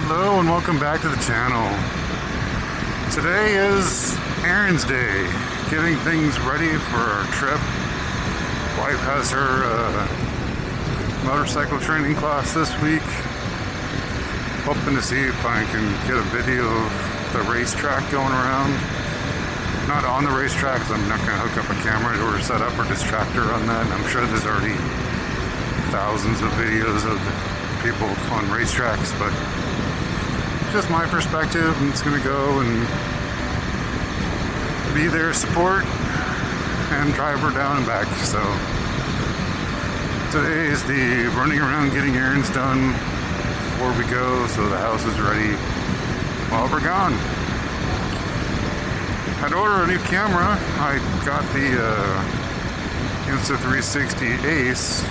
Hello and welcome back to the channel. Today is Aaron's Day, getting things ready for our trip. Wife has her motorcycle training class this week. Hoping to see if I can get a video of the racetrack going around. Not on the racetrack, because I'm not going to hook up a camera or set up or distract her on that. I'm sure there's already thousands of videos of people on racetracks, but just my perspective. I'm just gonna go and be there, support, and drive her down and back. So today is the running around getting errands done before we go, so the house is ready while we're gone. I'd order a new camera. I got the Insta360 Ace.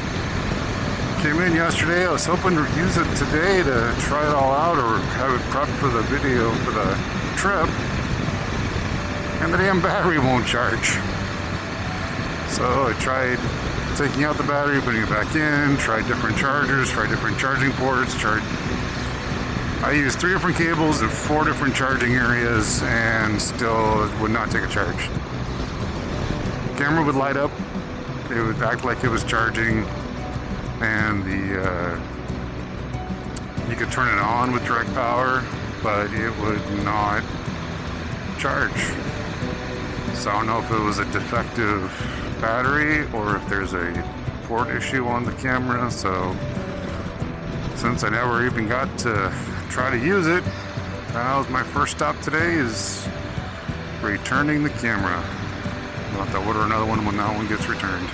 Came in yesterday. I was hoping to use it today to try it all out or have it prepped for the video for the trip. And the damn battery won't charge. So I tried taking out the battery, putting it back in, tried different chargers, tried different charging ports, I used 3 different cables and 4 different charging areas, and still it would not take a charge. The camera would light up. It would act like it was charging. And you could turn it on with direct power, but it would not charge. So I don't know if it was a defective battery or if there's a port issue on the camera. So since I never even got to try to use it, that was my first stop today, is returning the camera. I'll have to order another one when that one gets returned.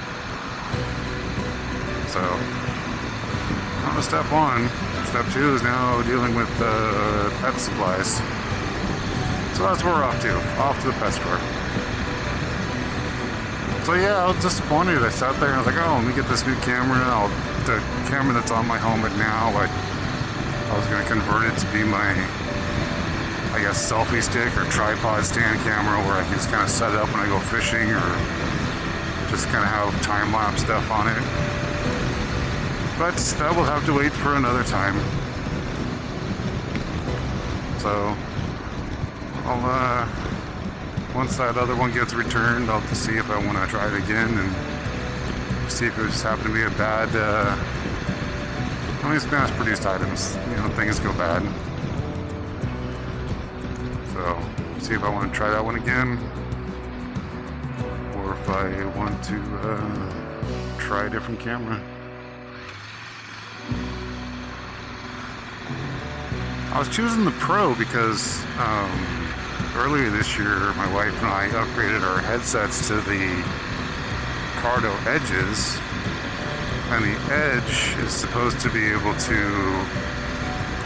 So, on to step 1. Step 2 is now dealing with pet supplies. So that's where we're off to the pet store. So yeah, I was disappointed. I sat there and I was like, oh, let me get this new camera. The camera that's on my helmet now, I was going to convert it to be my, I guess, selfie stick or tripod stand camera, where I can just kind of set it up when I go fishing, or just kind of have time-lapse stuff on it. But that will have to wait for another time. So, I'll, once that other one gets returned, I'll have to see if I want to try it again and see if it just happened to be a bad, it's mass-produced items. You know, things go bad. So, see if I want to try that one again, or if I want to try a different camera. I was choosing the Pro because earlier this year my wife and I upgraded our headsets to the Cardo Edges, and the Edge is supposed to be able to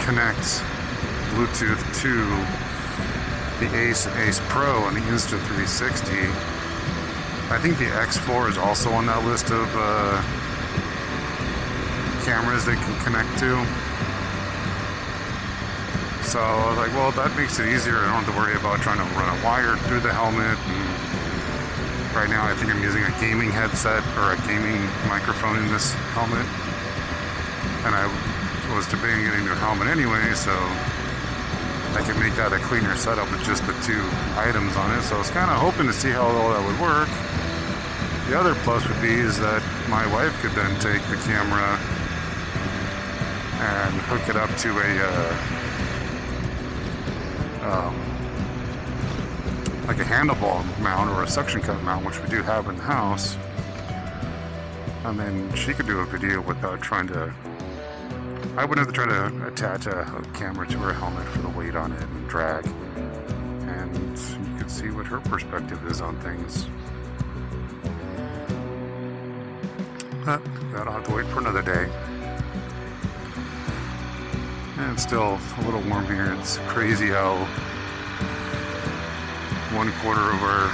connect Bluetooth to the Ace and Ace Pro and the Insta360. I think the X4 is also on that list of cameras they can connect to. So I was like, well, that makes it easier. I don't have to worry about trying to run a wire through the helmet. And right now I think I'm using a gaming headset or a gaming microphone in this helmet. And I was debating getting a new helmet anyway, so I can make that a cleaner setup with just the 2 items on it. So I was kind of hoping to see how all that would work. The other plus would be is that my wife could then take the camera and hook it up to like a handlebar mount or a suction cup mount, which we do have in the house, and then she could do a video without trying to, I wouldn't have to try to attach a camera to her helmet for the weight on it and drag, and you could see what her perspective is on things. But that'll have to wait for another day. And it's still a little warm here. It's crazy how 1/4 of our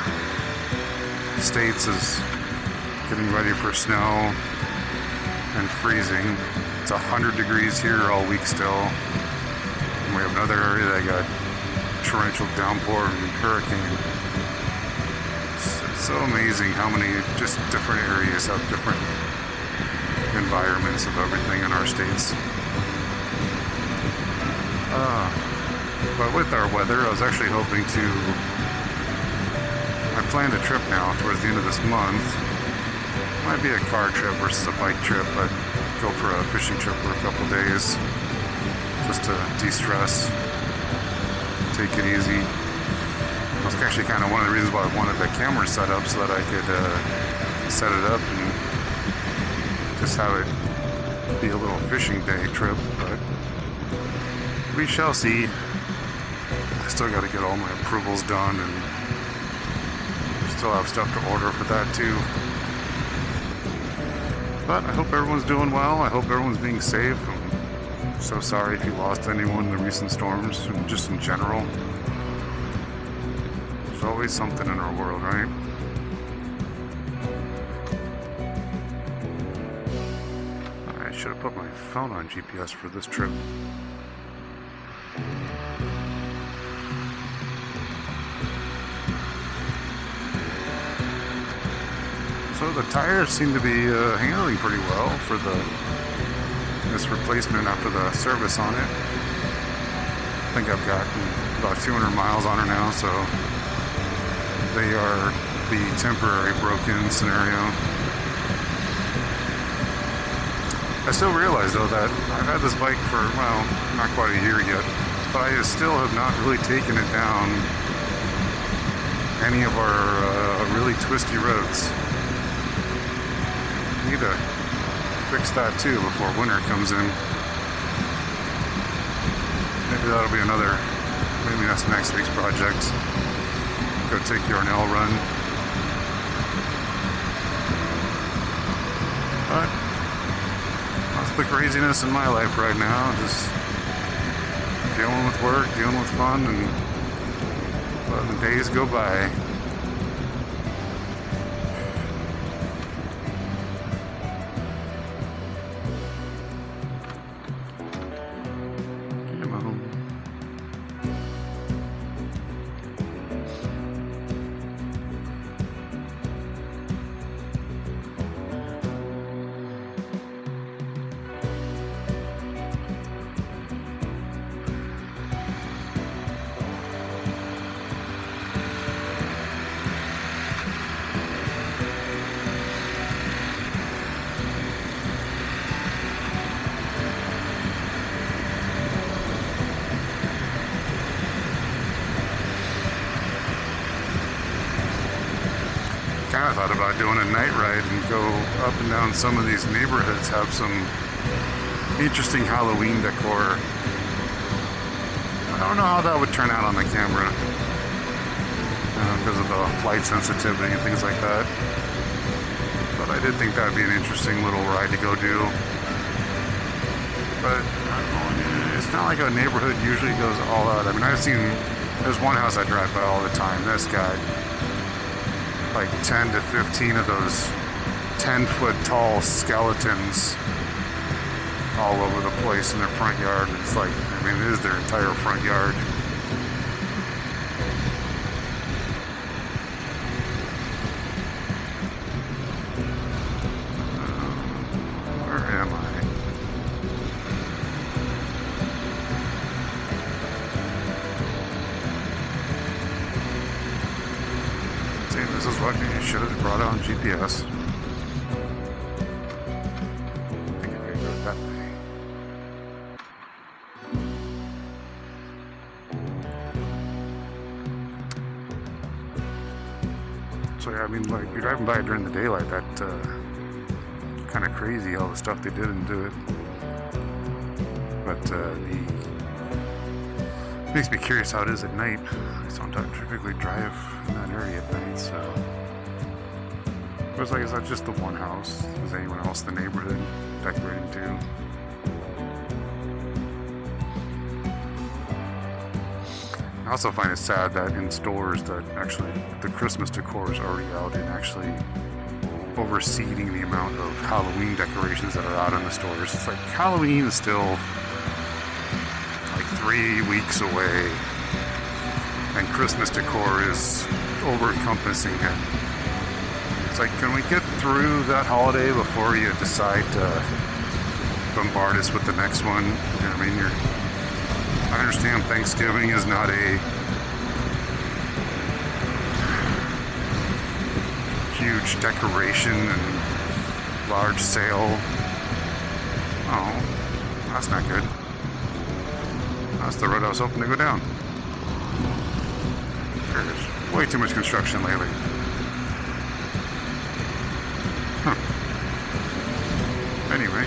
states is getting ready for snow and freezing. It's 100 degrees here all week still. And we have another area that got torrential downpour and hurricane. It's so amazing how many just different areas have different environments of everything in our states. But with our weather, I was actually hoping to. I planned a trip now towards the end of this month. Might be a car trip versus a bike trip, but go for a fishing trip for a couple days just to de-stress, take it easy. That's actually kind of one of the reasons why I wanted the camera set up, so that I could set it up and just have it be a little fishing day trip, but we shall see. I still got to get all my approvals done, and still have stuff to order for that too. But I hope everyone's doing well. I hope everyone's being safe. I'm so sorry if you lost anyone in the recent storms, and just in general. There's always something in our world, right? I should have put my phone on GPS for this trip. So the tires seem to be handling pretty well for this replacement after the service on it. I think I've gotten about 200 miles on her now, so they are the temporary broken scenario. I still realize though that I've had this bike for, well, not quite a year yet, but I still have not really taken it down any of our really twisty roads. Need to fix that too before winter comes in. Maybe that'll be maybe that's next week's project. Go take Yarnell run. But that's the craziness in my life right now. Just dealing with work, dealing with fun, and letting the days go by. I thought about doing a night ride and go up and down some of these neighborhoods, have some interesting Halloween decor. I don't know how that would turn out on the camera because of the light sensitivity and things like that. But I did think that would be an interesting little ride to go do. But I don't know, it's not like a neighborhood usually goes all out. I mean, there's one house I drive by all the time. This guy. Like 10 to 15 of those 10-foot tall skeletons all over the place in their front yard. It's like, I mean, it is their entire front yard. Where am I? This is what you should have brought on GPS. I think I go that way. So yeah, I mean, like, you're driving by during the daylight, that kind of crazy all the stuff they did into it. But makes me curious how it is at night. I don't typically drive in that area at night, so. But it's like, is that just the one house? Is anyone else in the neighborhood decorating too? I also find it sad that in stores that actually the Christmas decor is already out and actually overseeding the amount of Halloween decorations that are out in the stores. It's like Halloween is still like 3 weeks away, and Christmas decor is over-encompassing it. It's like, can we get through that holiday before you decide to bombard us with the next one? You know what I mean? I understand Thanksgiving is not a huge decoration and large sale. Oh, that's not good. That's the road I was hoping to go down. There's way too much construction lately. Huh. Anyway,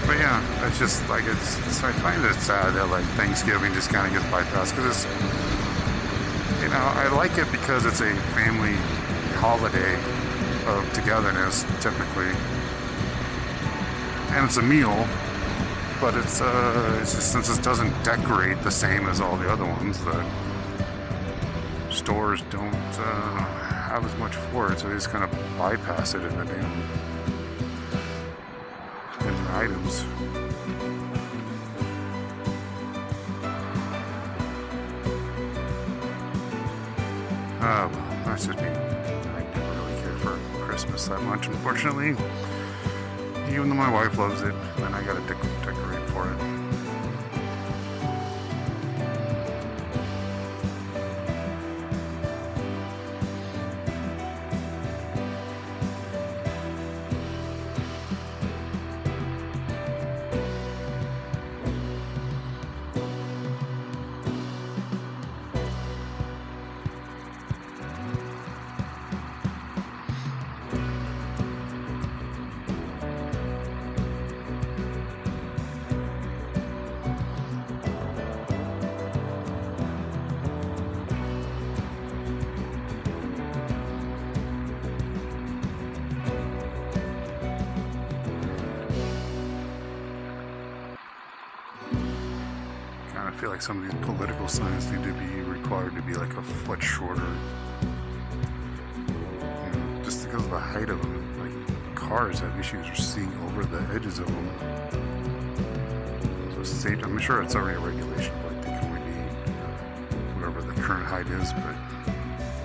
but yeah, it's just like I find it sad that like Thanksgiving just kind of gets bypassed because it's, you know, I like it because it's a family holiday of togetherness typically, and it's a meal. But it's just, since it doesn't decorate the same as all the other ones, the stores don't have as much for it, so they just kind of bypass it in the items. Well, that's just me. I don't really care for Christmas that much, unfortunately. Even though my wife loves it, then I gotta decorate for it. I feel like some of these political signs need to be required to be like a foot shorter. You know, just because of the height of them. Like cars have issues with seeing over the edges of them. So safety, I'm sure it's already a regulation, like they can only be whatever the current height is, but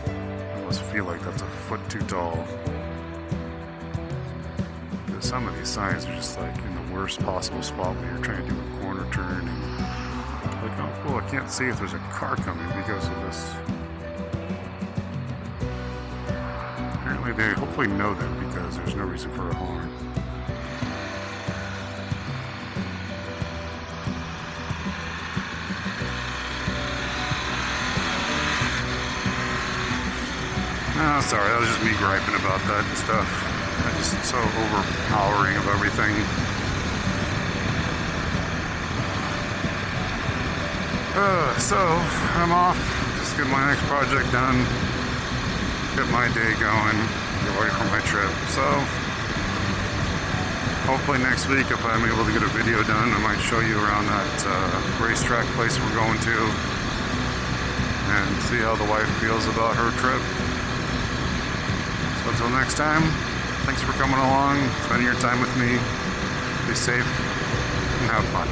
I almost feel like that's a foot too tall. Because some of these signs are just like in the worst possible spot when you're trying to do a corner turn and like, oh cool, I can't see if there's a car coming because of this. Apparently they hopefully know that because there's no reason for a horn. No, sorry, that was just me griping about that and stuff. It's just so overpowering of everything. So, I'm off, just get my next project done, get my day going, get ready for my trip. So, hopefully next week if I'm able to get a video done, I might show you around that racetrack place we're going to and see how the wife feels about her trip. So until next time, thanks for coming along, spending your time with me, be safe, and have fun.